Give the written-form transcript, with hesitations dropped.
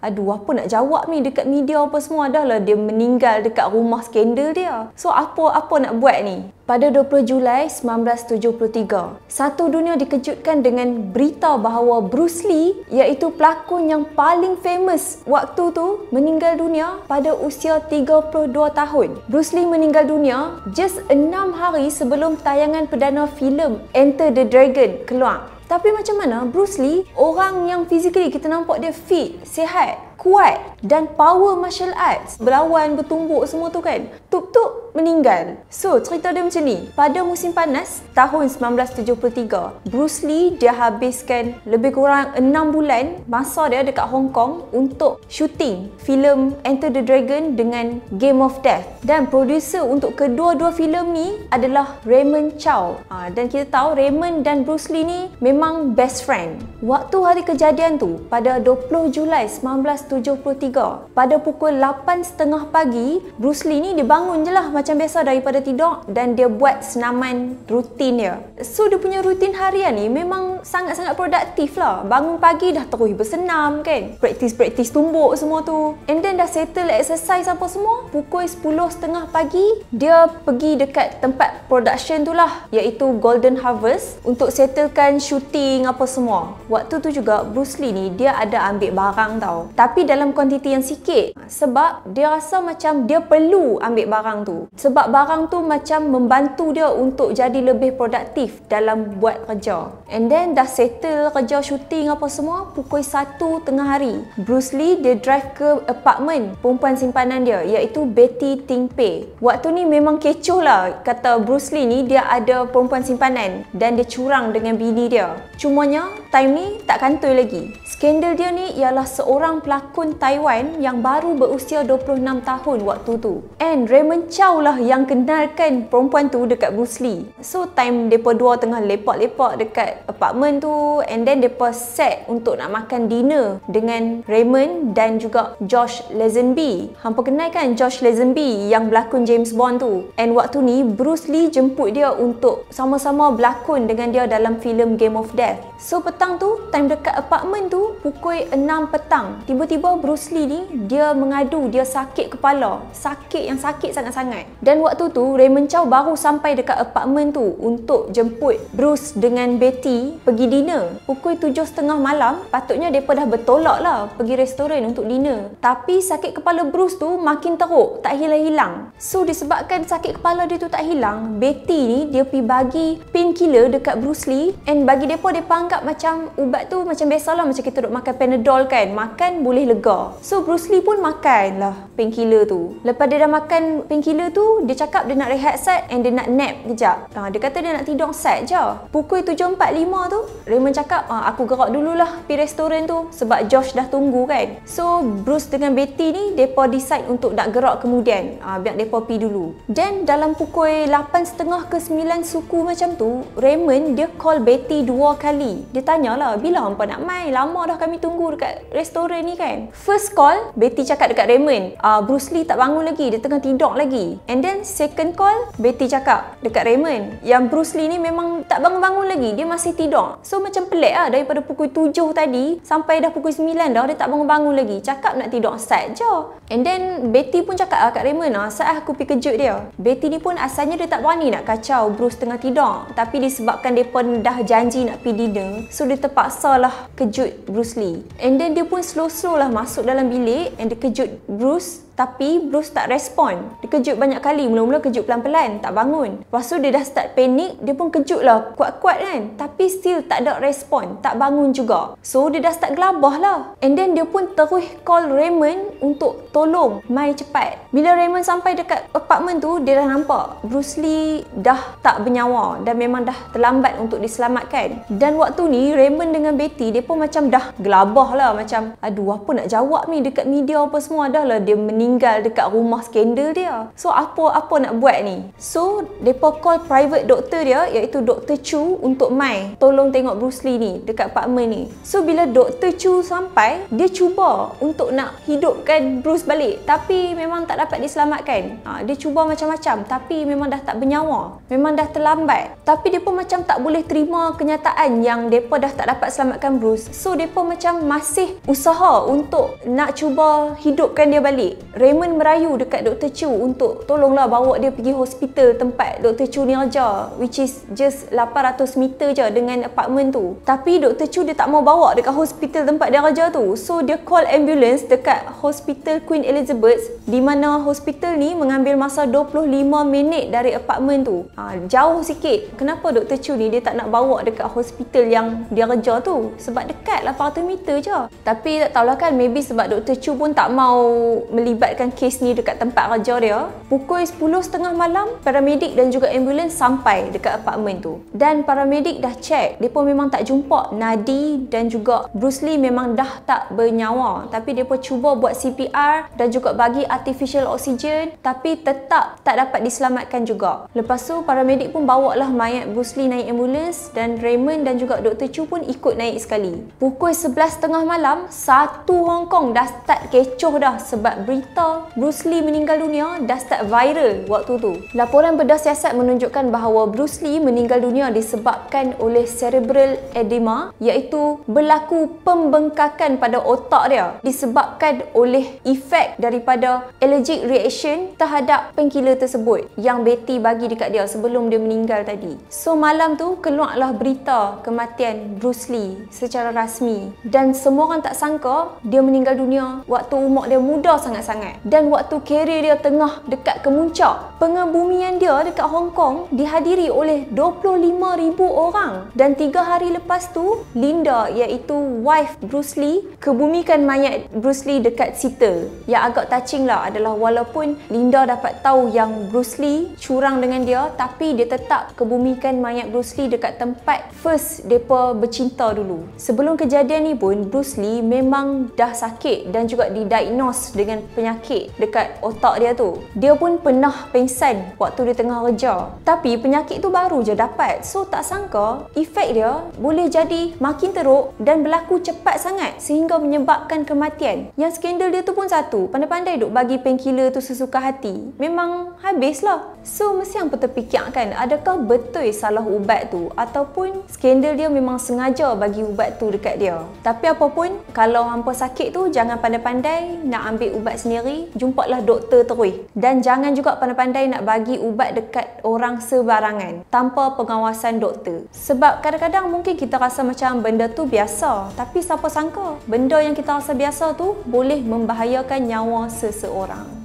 aduh apa nak jawab ni dekat media apa semua, dah lah dia meninggal dekat rumah skandal dia. So apa nak buat ni? Pada 20 Julai 1973, satu dunia dikejutkan dengan berita bahawa Bruce Lee, iaitu pelakon yang paling famous waktu tu, meninggal dunia pada usia 32 tahun. Bruce Lee meninggal dunia just 6 hari sebelum tayangan perdana filem Enter the Dragon keluar. Tapi macam mana Bruce Lee, orang yang physically kita nampak dia fit, sihat, kuat dan power martial arts, berlawan, bertumbuk semua tu kan, tup-tup meninggal. So cerita dia macam ni. Pada musim panas tahun 1973, Bruce Lee dia habiskan lebih kurang 6 bulan masa dia dekat Hong Kong untuk syuting filem Enter the Dragon dengan Game of Death. Dan producer untuk kedua-dua filem ni adalah Raymond Chow. Dan kita tahu Raymond dan Bruce Lee ni memang best friend. Waktu hari kejadian tu pada 20 Julai 1973, pada pukul 8.30 pagi, Bruce Lee ni dia bangun je lah macam biasa daripada tidur dan dia buat senaman rutin dia. So dia punya rutin harian ni memang sangat-sangat produktif lah. Bangun pagi dah terus bersenam kan, praktis tumbuk semua tu, and then dah settle exercise apa semua. Pukul 10.30 pagi dia pergi dekat tempat production tu lah, iaitu Golden Harvest, untuk settlekan shooting apa semua. Waktu tu juga Bruce Lee ni dia ada ambil barang tau, tapi dalam kuantiti yang sikit, sebab dia rasa macam dia perlu ambil barang tu, sebab barang tu macam membantu dia untuk jadi lebih produktif dalam buat kerja. And then dah settle kerja shooting apa semua, pukul 1 tengah hari, Bruce Lee dia drive ke apartmen perempuan simpanan dia, iaitu Betty Ting Pei. Waktu ni memang kecoh lah, kata Bruce Lee ni dia ada perempuan simpanan dan dia curang dengan bini dia. Cumanya time ni tak kantoi lagi. Skandal dia ni ialah seorang pelakon Taiwan yang baru berusia 26 tahun waktu tu. And Raymond Chow lah yang kenalkan perempuan tu dekat Bruce Lee. So time mereka dua tengah lepak-lepak dekat apartmen tu, and then mereka set untuk nak makan dinner dengan Raymond dan juga Josh Lazenby. Hampa kenal kan Josh Lazenby yang berlakon James Bond tu. And waktu ni Bruce Lee jemput dia untuk sama-sama berlakon dengan dia dalam filem Game of Death. So petang tu, time dekat apartmen tu pukul 6 petang, tiba-tiba Bruce Lee ni dia mengadu dia sakit kepala, sakit yang sakit sangat-sangat. Dan waktu tu Raymond Chow baru sampai dekat apartmen tu untuk jemput Bruce dengan Betty pergi dinner. Pukul 7.30 malam, patutnya mereka dah bertolak lah pergi restoran untuk dinner. Tapi sakit kepala Bruce tu makin teruk, tak hilang-hilang. So disebabkan sakit kepala dia tu tak hilang, Betty ni dia pergi bagi painkiller dekat Bruce Lee, and bagi mereka anggap macam ubat tu macam biasalah, macam kita duk makan Panadol kan, makan boleh lega. So Bruce Lee pun makan lah painkiller tu. Lepas dia dah makan painkiller tu, dia cakap dia nak rehat sat and dia nak nap kejap. Dia kata dia nak tidur sat je. Pukul 7.45 tu Raymond cakap, aku gerak dululah pergi restoran tu sebab Josh dah tunggu kan. So Bruce dengan Betty ni mereka decide untuk nak gerak kemudian, biar mereka pergi dulu. Dan dalam pukul 8.30 ke 9 suku macam tu, Raymond dia call Betty 2 kali. Dia tanyalah, bila hampa nak mai? Lama dah kami tunggu dekat restoran ni kan. First call, Betty cakap dekat Raymond, Bruce Lee tak bangun lagi, dia tengah tidur lagi. And then second call, Betty cakap dekat Raymond yang Bruce Lee ni memang tak bangun-bangun lagi, dia masih tidur. So macam pelik lah, daripada pukul 7 tadi sampai dah pukul 9 dah dia tak bangun-bangun lagi, cakap nak tidur sat je. And then Betty pun cakap lah kat Raymond, saat aku pergi kejut dia. Betty ni pun asalnya dia tak berani nak kacau Bruce tengah tidur, tapi disebabkan dia pun dah janji nak pergi dinner, so dia terpaksa lah kejut Bruce Lee. And then dia pun slow-slow lah masuk dalam bilik and dia kejut Bruce. Tapi Bruce tak respon. Dia kejut banyak kali. Mula-mula kejut pelan-pelan, tak bangun. Lepas tu dia dah start panik, dia pun kejut lah kuat-kuat kan. Tapi still tak ada respon, tak bangun juga. So dia dah start gelabah lah. And then dia pun terus call Raymond untuk tolong, mai cepat. Bila Raymond sampai dekat apartmen tu, dia dah nampak Bruce Lee dah tak bernyawa dan memang dah terlambat untuk diselamatkan. Dan waktu ni Raymond dengan Betty, dia pun macam dah gelabah lah, macam aduh apa nak jawab ni dekat media apa semua, dah lah dia meninggal meninggal dekat rumah skandal dia. So apa nak buat ni? So depa call private doktor dia iaitu Dr. Chu untuk mai tolong tengok Bruce Lee ni dekat apartment ni. So bila Dr. Chu sampai, dia cuba untuk nak hidupkan Bruce balik, tapi memang tak dapat diselamatkan. Dia cuba macam-macam tapi memang dah tak bernyawa. Memang dah terlambat. Tapi depa macam tak boleh terima kenyataan yang depa dah tak dapat selamatkan Bruce. So depa macam masih usaha untuk nak cuba hidupkan dia balik. Raymond merayu dekat Dr. Chu untuk tolonglah bawa dia pergi hospital tempat Dr. Chu ni aja, which is just 800 meter je dengan apartment tu. Tapi Dr. Chu dia tak mau bawa dekat hospital tempat dia raja tu. So dia call ambulance dekat hospital Queen Elizabeth, di mana hospital ni mengambil masa 25 minit dari apartment tu. Jauh sikit. Kenapa Dr. Chu ni dia tak nak bawa dekat hospital yang dia kerja tu? Sebab dekat 800 meter je. Tapi tak tahulah kan, maybe sebab Dr. Chu pun tak mau melibatkan kes ni dekat tempat kerja dia. Pukul 10.30 malam, paramedik dan juga ambulans sampai dekat apartment tu. Dan paramedik dah check, depa memang tak jumpa nadi dan juga Bruce Lee memang dah tak bernyawa. Tapi depa cuba buat CPR dan juga bagi artificial oxygen, tapi tetap tak dapat diselamatkan juga. Lepas tu paramedik pun bawa lah mayat Bruce Lee naik ambulans dan Raymond dan juga Dr. Chu pun ikut naik sekali. Pukul 11.30 malam, satu Hong Kong dah start kecoh dah sebab berita Bruce Lee meninggal dunia dah start viral waktu tu. Laporan bedah siasat menunjukkan bahawa Bruce Lee meninggal dunia disebabkan oleh cerebral edema, iaitu berlaku pembengkakan pada otak dia disebabkan oleh efek daripada allergic reaction terhadap painkiller tersebut yang Betty bagi dekat dia sebelum dia meninggal tadi. So malam tu keluarlah berita kematian Bruce Lee secara rasmi dan semua orang tak sangka dia meninggal dunia waktu umur dia muda sangat-sangat dan waktu kerjaya dia tengah dekat kemuncak. Pengebumian dia dekat Hong Kong dihadiri oleh 25,000 orang dan 3 hari lepas tu Linda, iaitu wife Bruce Lee, kebumikan mayat Bruce Lee dekat Seattle. Yang agak touching lah adalah walaupun Linda dapat tahu yang Bruce Lee curang dengan dia, tapi dia tetap kebumikan mayat Bruce Lee dekat tempat first depa bercinta dulu. Sebelum kejadian ni pun Bruce Lee memang dah sakit dan juga didiagnose dengan penyakit dekat otak dia tu. Dia pun pernah pengsan waktu dia tengah kerja. Tapi penyakit tu baru je dapat. So tak sangka efek dia boleh jadi makin teruk dan berlaku cepat sangat sehingga menyebabkan kematian. Yang skandal dia tu pun satu, pandai-pandai duk bagi painkiller tu sesuka hati. Memang habislah. So mesti hangpa terfikirkan, adakah betul salah ubat tu ataupun skandal dia memang sengaja bagi ubat tu dekat dia. Tapi apapun, kalau hangpa sakit tu jangan pandai-pandai nak ambil ubat sendiri, jumpalah doktor terus. Dan jangan juga pandai-pandai nak bagi ubat dekat orang sebarangan tanpa pengawasan doktor. Sebab kadang-kadang mungkin kita rasa macam benda tu biasa, tapi siapa sangka benda yang kita rasa biasa tu boleh membahayakan nyawa seseorang.